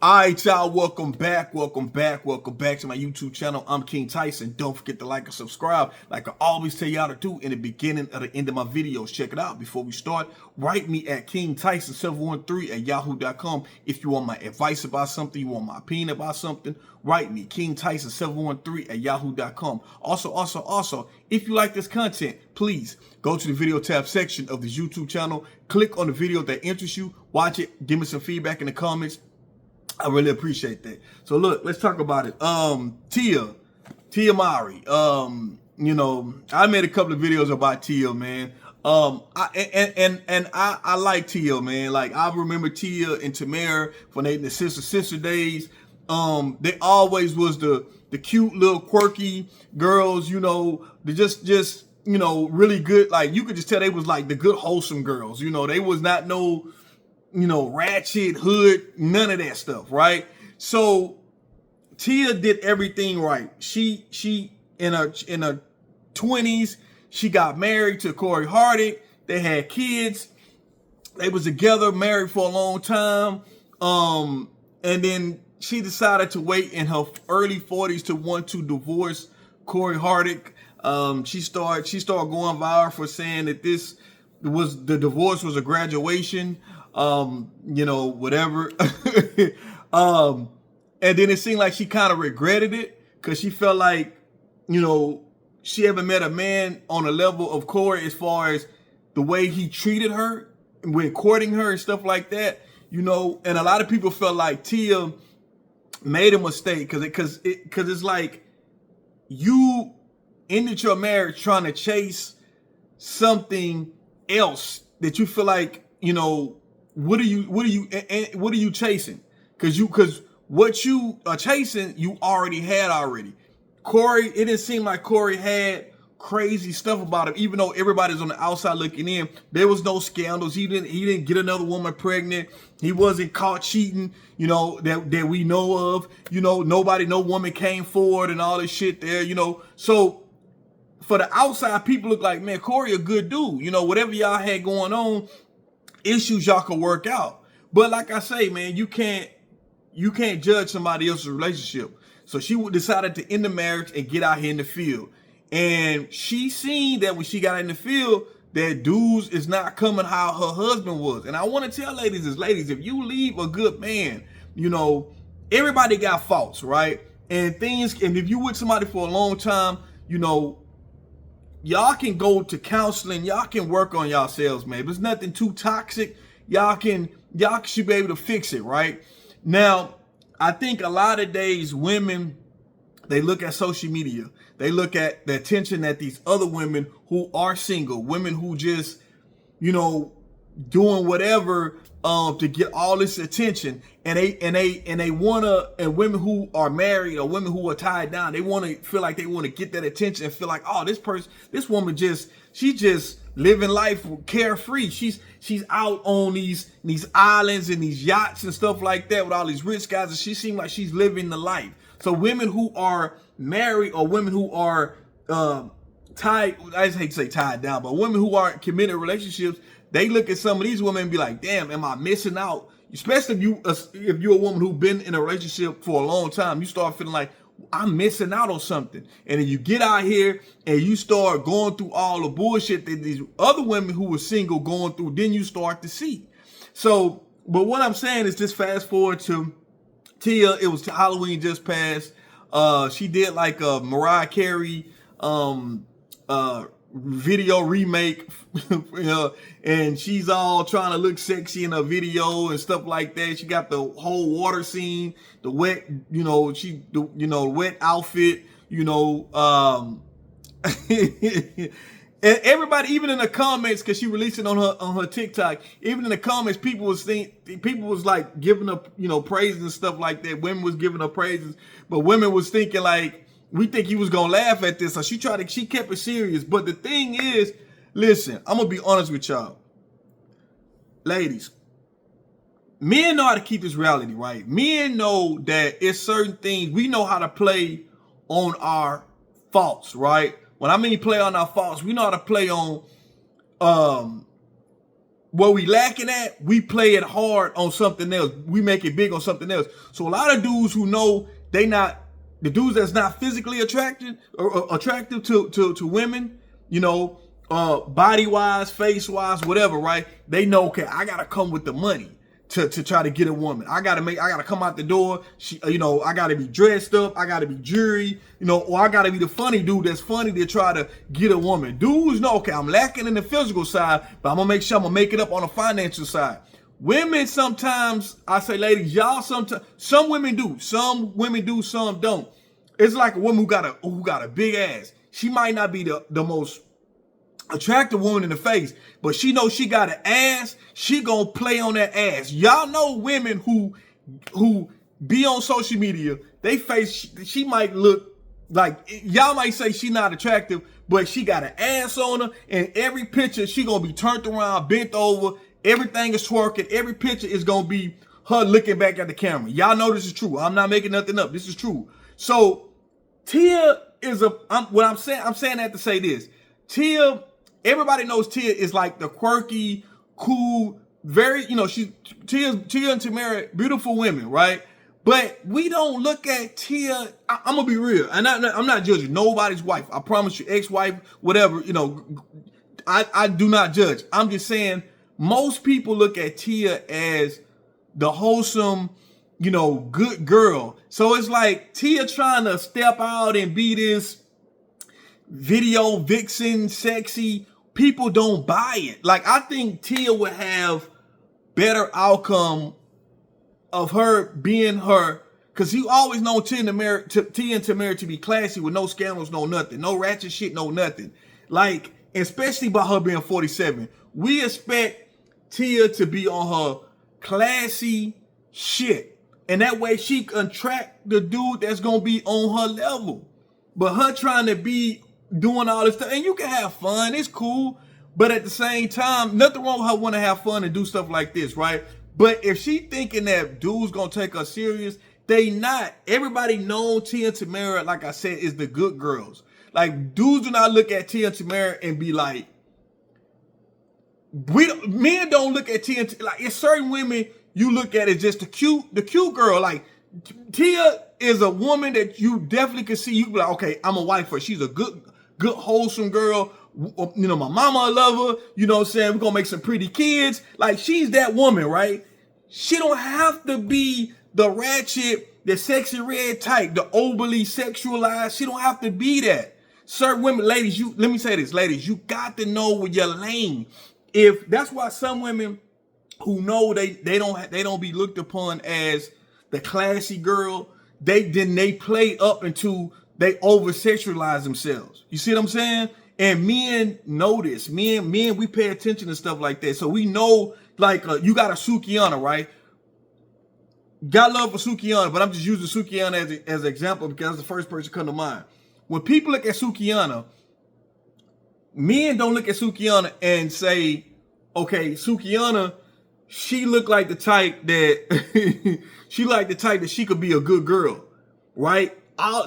All right, y'all, welcome back to my YouTube channel. I'm King Tyson. Don't forget to like and subscribe like I always tell y'all to do in the beginning or the end of my videos. Check it out. Before we start, write me at KingTyson713@yahoo.com. If you want my advice about something, you want my opinion about something, write me, KingTyson713@yahoo.com. Also, if you like this content, please go to the video tab section of this YouTube channel. Click on the video that interests you. Watch it. Give me some feedback in the comments. I really appreciate that. So look, let's talk about it. Tia Mowry. I made a couple of videos about Tia, man. I like Tia, man. Like I remember Tia and Tamara when they in the sister days. They always was the cute little quirky girls, they just really good. Like you could just tell they was like the good wholesome girls. They was not no ratchet, hood, none of that stuff, right? So Tia did everything right. She in her 20s, she got married to Corey Hardick. They had kids. They was together, married for a long time. And then she decided to wait in her early 40s to want to divorce Corey Hardick. She started going viral for saying that the divorce was a graduation. Whatever. And then it seemed like she kind of regretted it because she felt like, she haven't met a man on a level of Corey as far as the way he treated her when courting her and stuff like that, and a lot of people felt like Tia made a mistake because it's like you ended your marriage trying to chase something else that you feel like, what are you chasing? Because what you are chasing, you already had already. Corey, it didn't seem like Corey had crazy stuff about him, even though everybody's on the outside looking in. There was no scandals. He didn't get another woman pregnant. He wasn't caught cheating, that we know of. No woman came forward and all this shit there, So for the outside, people look like, man, Corey a good dude. Whatever y'all had going on, issues y'all can work out. But like I say, man, you can't judge somebody else's relationship. So she decided to end the marriage and get out here in the field. And she seen that when she got in the field, that dudes is not coming how her husband was. And I want to tell ladies, if you leave a good man, everybody got faults, right? And if you with somebody for a long time, y'all can go to counseling. Y'all can work on yourselves, man. If it's nothing too toxic, y'all should be able to fix it, right? Now, I think a lot of days women, they look at social media. They look at the attention that these other women who are single, women who just, doing whatever to get all this attention, and women who are married or women who are tied down, they want to feel like they want to get that attention and feel like, oh, this woman she just living life carefree. She's out on these islands and these yachts and stuff like that with all these rich guys, and she seems like she's living the life. So women who are married or women who are tied, I just hate to say tied down, but women who are committed relationships, they look at some of these women and be like, damn, am I missing out? Especially if you're a woman who's been in a relationship for a long time, you start feeling like, I'm missing out on something. And then you get out here and you start going through all the bullshit that these other women who were single going through, then you start to see. So, but what I'm saying is just fast forward to Tia. It was Halloween just passed. She did like a Mariah Carey video remake, and she's all trying to look sexy in her video and stuff like that. She got the whole water scene, the wet, wet outfit, and everybody, even in the comments, because she released it on her TikTok, even in the comments, people was like giving her, praises and stuff like that. Women was giving her praises, but women was thinking like, we think he was gonna laugh at this. So she kept it serious. But the thing is, listen, I'm gonna be honest with y'all. Ladies, men know how to keep this reality, right? Men know that it's certain things, we know how to play on our faults, right? When I mean play on our faults, we know how to play on what we lacking at, we play it hard on something else. We make it big on something else. So a lot of dudes who know they not, the dudes that's not physically attractive or attractive to women, you know, body wise, face wise, whatever, right? They know, okay, I gotta come with the money to try to get a woman. I gotta come out the door. I gotta be dressed up. I gotta be jewelry, or I gotta be the funny dude that's funny to try to get a woman. Dudes know, okay, I'm lacking in the physical side, but I'm gonna make sure I'm gonna make it up on the financial side. Women sometimes, I say, ladies, y'all sometimes, some women do, some don't. It's like a woman who got a big ass. She might not be the most attractive woman in the face, but she knows she got an ass. She gonna play on that ass. Y'all know women who be on social media, they face, she might look like, y'all might say she not attractive, but she got an ass on her, and every picture she gonna be turned around, bent over, everything is twerking, every picture is gonna be her looking back at the camera. Y'all know this is true. I'm not making nothing up. This is true. So Tia is I'm saying that to say this. Tia, everybody knows Tia is like the quirky, cool, very, Tia and Tamara, beautiful women, right? But we don't look at Tia, I'm gonna be real, and I'm not judging nobody's wife. I promise you, ex-wife, whatever, I do not judge. I'm just saying most people look at Tia as the wholesome, good girl. So it's like Tia trying to step out and be this video vixen, sexy. People don't buy it. Like, I think Tia would have better outcome of her being her, because you always know Tia and Tamara to be classy with no scandals, no nothing, no ratchet shit, no nothing. Like, especially by her being 47, we expect Tia to be on her classy shit, and that way she can attract the dude that's gonna be on her level. But her trying to be doing all this stuff, and you can have fun, it's cool, but at the same time, nothing wrong with her want to have fun and do stuff like this, right? But if she thinking that dudes gonna take her serious, they not. Everybody know Tia and Tamara, like I said, is the good girls. Like, dudes do not look at Tia and Tamara and be like, men don't look at Tia and like, it's certain women you look at as just the cute girl. Like, Tia is a woman that you definitely can see. You be like, okay, I'm a wife for her. She's a good wholesome girl. My mama love her. You know what I'm saying? We're gonna make some pretty kids. Like, she's that woman, right? She don't have to be the ratchet, the sexy red type, the overly sexualized. She don't have to be that. Certain women, ladies, let me say this, ladies, you got to know with your lane. If that's why some women who know they don't be looked upon as the classy girl, they play up into, they over sexualize themselves. You see what I'm saying? And men know this. Men, we pay attention to stuff like that. So we know, like, you got a Sukiana, right? Got love for Sukiana, but I'm just using Sukiana as an example because that's the first person to come to mind. When people look at Sukiana, men don't look at Sukiana and say, okay, Sukiana, she look like the type that she could be a good girl, right?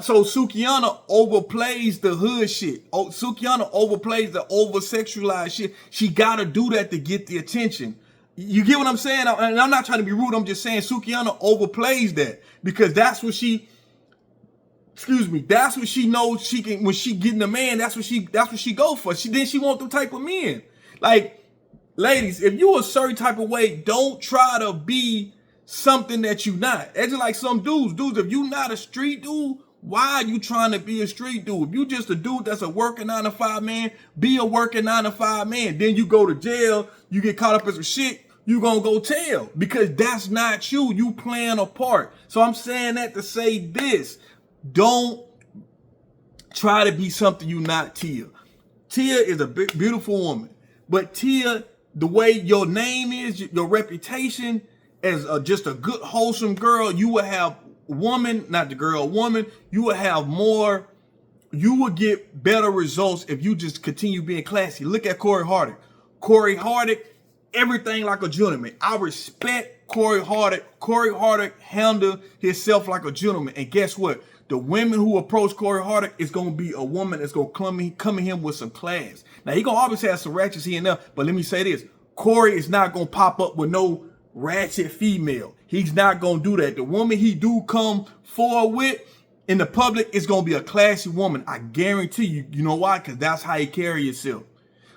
So Sukiana overplays the hood shit. Sukiana overplays the over-sexualized shit. She gotta do that to get the attention. You get what I'm saying? And I'm not trying to be rude. I'm just saying Sukiana overplays that because that's what she knows she can. When she getting a man, that's what she go for. She want them type of men. Like, ladies, if you a certain type of way, don't try to be something that you not. It's just like some dudes, if you not a street dude, why are you trying to be a street dude? If you just a dude that's a working 9-to-5 man, be a working 9-to-5 man. Then you go to jail, you get caught up in some shit, you gonna go tell, because that's not you. You playing a part. So I'm saying that to say this. Don't try to be something you not, Tia. Tia is a beautiful woman. But Tia, the way your name is, your reputation as just a good, wholesome girl, you will have woman, you will have more, you will get better results if you just continue being classy. Look at Corey Hardick. Corey Hardick, everything like a gentleman. I respect Corey Hardick. Corey Hardick handled himself like a gentleman. And guess what? The women who approach Corey Hardick is going to be a woman that's going to come in him with some class. Now, he going to always have some ratchets here and there, but let me say this. Corey is not gonna pop up with no ratchet female. He's not gonna do that. The woman he do come forward with in the public is gonna be a classy woman. I guarantee you. You know why? Because that's how you carry yourself.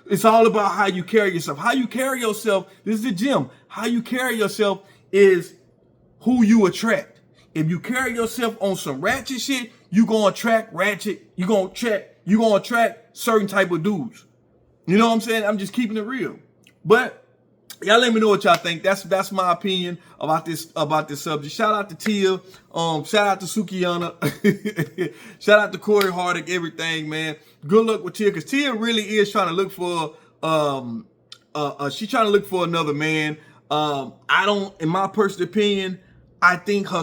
It's all about how you carry yourself. How you carry yourself, this is the gym. How you carry yourself is who you attract. If you carry yourself on some ratchet shit, you gonna attract ratchet. You gonna attract certain type of dudes. You know what I'm saying? I'm just keeping it real. But y'all let me know what y'all think. That's my opinion about this subject. Shout out to Tia. Shout out to Sukiyana. Shout out to Corey Hardick. Everything, man. Good luck with Tia, because Tia really is trying to look for she's trying to look for another man. I don't, in my personal opinion, I think her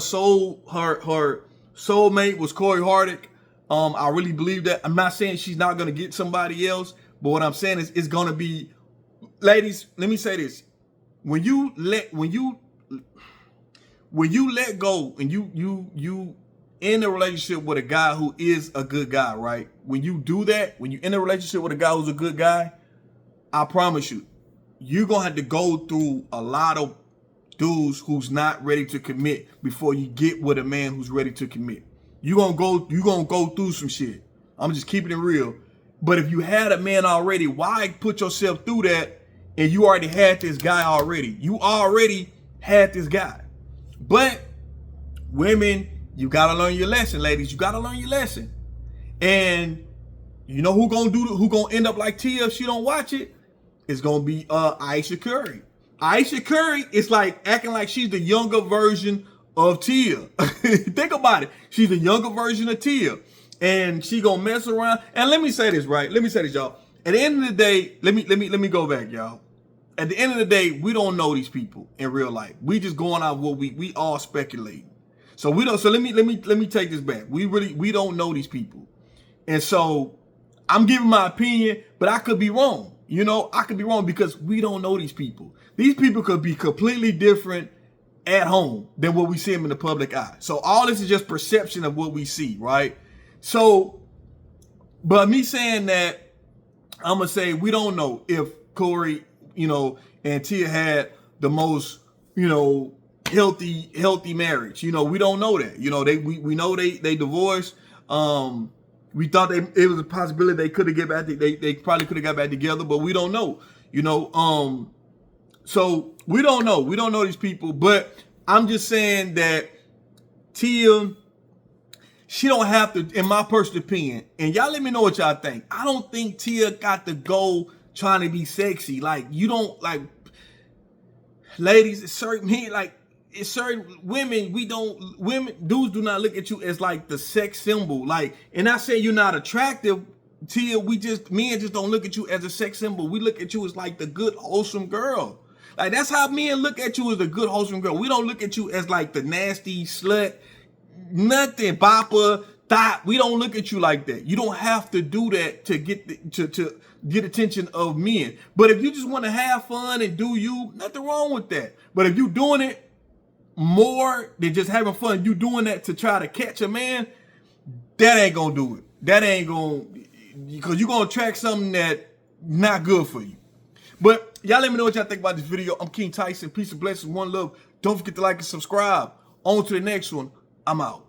soulmate was Corey Hardick. I really believe that. I'm not saying she's not gonna get somebody else, but what I'm saying is it's gonna be, ladies, let me say this. When you let go and you in a relationship with a guy who is a good guy, right? When you do that, when you in a relationship with a guy who's a good guy, I promise you, you're gonna have to go through a lot of dudes who's not ready to commit before you get with a man who's ready to commit. You're gonna go through some shit. I'm just keeping it real. But if you had a man already, why put yourself through that? And you already had this guy already. You already had this guy. But women, you gotta learn your lesson, ladies. You gotta learn your lesson. And you know who gonna end up like Tia if she don't watch it? It's gonna be Aisha Curry. Aisha Curry is like acting like she's the younger version of Tia. Think about it. She's the younger version of Tia. And she gonna mess around. And let me say this, right? Let me say this, y'all. At the end of the day, let me go back, y'all. At the end of the day, we don't know these people in real life. We just going out what we all speculating. So we don't. So let me take this back. We don't know these people, and so I'm giving my opinion, but I could be wrong. You know, I could be wrong because we don't know these people. These people could be completely different at home than what we see them in the public eye. So all this is just perception of what we see, right? So, but me saying that, I'm gonna say we don't know if Corey, and Tia had the most, healthy marriage. We don't know that. We know they divorced. We thought it was a possibility they could have get back. They probably could have got back together, but we don't know. So we don't know. We don't know these people. But I'm just saying that Tia, she don't have to, in my personal opinion, and y'all let me know what y'all think. I don't think Tia got to go trying to be sexy. Like, you don't, like, ladies, it's certain women, dudes do not look at you as like the sex symbol. Like, and not saying you're not attractive, Tia, men just don't look at you as a sex symbol. We look at you as like the good, wholesome girl. Like, that's how men look at you, as a good, wholesome girl. We don't look at you as like the nasty slut, nothing, bopper, thought. We don't look at you like that. You don't have to do that to get to get attention of men. But if you just want to have fun and do you, nothing wrong with that. But if you doing it more than just having fun, you doing that to try to catch a man, that ain't gonna do it. That ain't gonna, because you're gonna attract something that not good for you. But y'all let me know what y'all think about this video. I'm King Tyson. Peace and blessings. One love. Don't forget to like and subscribe. On to the next one. I'm out.